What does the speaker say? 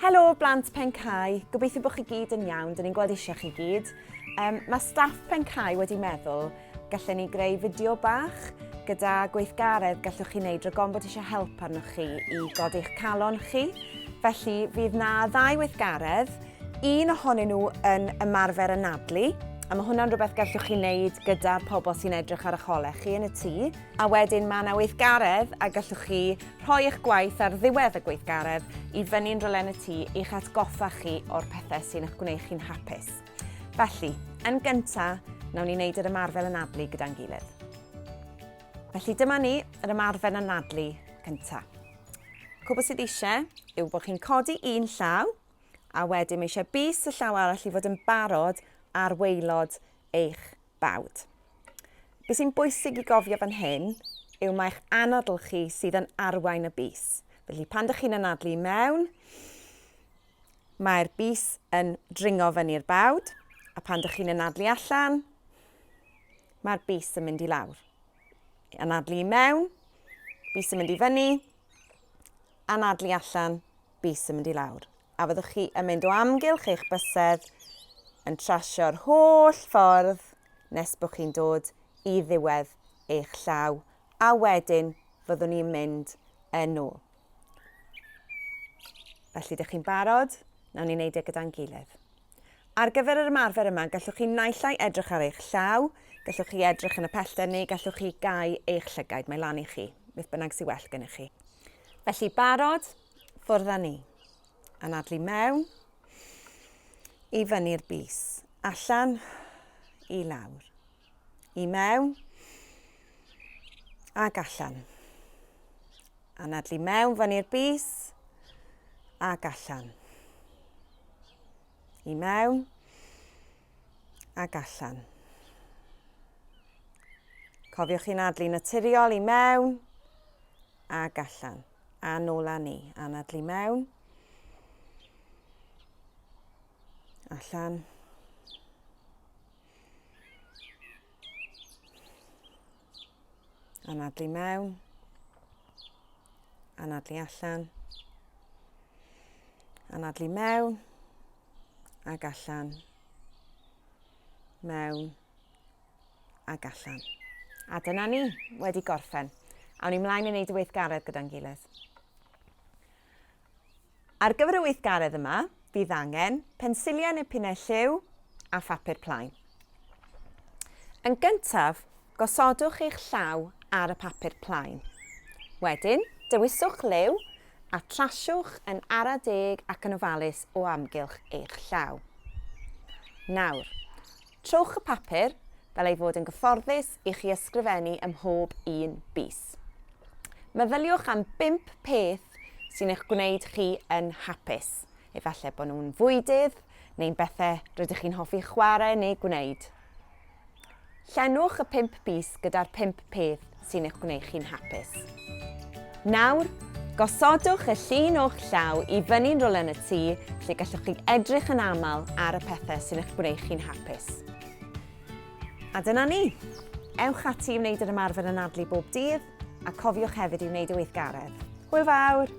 Helo blant Pencau, gobeithio bod chi gyd yn iawn, dyn ni'n gweld eisiau chi gyd. Mae staff Pencau wedi meddwl gallen ni greu fideo bach gyda gweithgaredd gallwch chi wneud rhag bod eisiau help arnoch chi i godi'ch calon chi. Felly fydd na 2 weithgaredd, un ohonyn nhw yn ymarfer anadlu, a mae hwnna'n rhywbeth gallwch chi wneud gyda'r pobl sy'n edrych ar eich holau chi yn y tŷ. A wedyn mae yna weithgaredd a gallwch chi rhoi eich gwaith ar ddiwedd y gweithgaredd i fyny'n rhywle yn y tŷ i'ch atgoffa chi o'r pethau sy'n eich gwneud chi'n hapus. Felly, yn gyntaf, nawn ni wneud yr ymarfer anadlu gyda'n gilydd. Felly dyma ni, yr ymarfer anadlu cyntaf. Cwbl sydd eisiau yw bod chi'n codi un llaw, a wedyn mae eisiau bys y llaw arall i fod yn barod ar waelod eich bawd. Be sy'n bwysig i gofio fan hyn yw mae'ch anadl chi sydd yn arwain y bys. Felly pan dych chi'n anadlu mewn, mae'r bys yn dringo fyny'r bawd, a pan dych chi'n anadlu allan, mae'r bys yn mynd i lawr. Anadlu mewn, bys yn mynd i fyny, anadlu allan, bys yn mynd i lawr. A fyddwch chi yn mynd o amgylch eich bysedd yn trasio'r holl ffordd nes bod chi'n dod i ddiwedd eich llaw, a wedyn fyddwn ni'n mynd yn ôl. Felly, ydych chi'n barod? Nawn ni wneud e gyda'n gilydd. Ar gyfer yr ymarfer yma, gallwch chi naill ai edrych ar eich llaw, gallwch chi edrych yn y pellter neu gallwch chi gau eich llygaid, mae lan i chi, beth bynnag sy'n well gennych chi. Felly, barod, ffwrdd â ni. Anadlu mewn, i fyny'r bys, allan, i lawr, i mewn, ac allan. Anadlu mewn fyny'r bys, ac allan. I mewn, ac allan. Cofiwch chi'n anadlu naturiol i mewn, ac allan. A nôl â ni, anadlu mewn, allan, anadlu mewn, anadlu allan, anadlu mewn, ac allan, mewn, ac allan. A dyna ni, wedi gorffen. Awn ni mlaen i wneud y weithgaredd gyda'n gilydd. Ar gyfer y weithgaredd yma, bydd angen pensiliau neu pinnau lliw a phapur plaen. Yn gyntaf, gosodwch eich llaw ar y papur plaen. Wedyn, dewiswch liw a trasiwch yn ara deg ac yn ofalus o amgylch eich llaw. Nawr, trowch y papur fel ei fod yn gyfforddus i chi ysgrifennu ym mhob un bys. Meddyliwch am 5 peth sy'n eich gwneud chi yn hapus. Efallai bod nhw'n fwydydd neu'n bethau rydych chi'n hoffi chwarae neu gwneud. Llenwch y 5 bys gyda'r 5 peth sy'n eich gwneud chi'n hapus. Nawr, gosodwch y llun o'ch llaw i fyny'n rhywle yn y tŷ lle gallwch chi edrych yn aml ar y pethau sy'n eich gwneud chi'n hapus. A dyna ni. Ewch ati i wneud yr ymarfer anadlu bob dydd a cofiwch hefyd i wneud y weithgaredd. Hwyl fawr!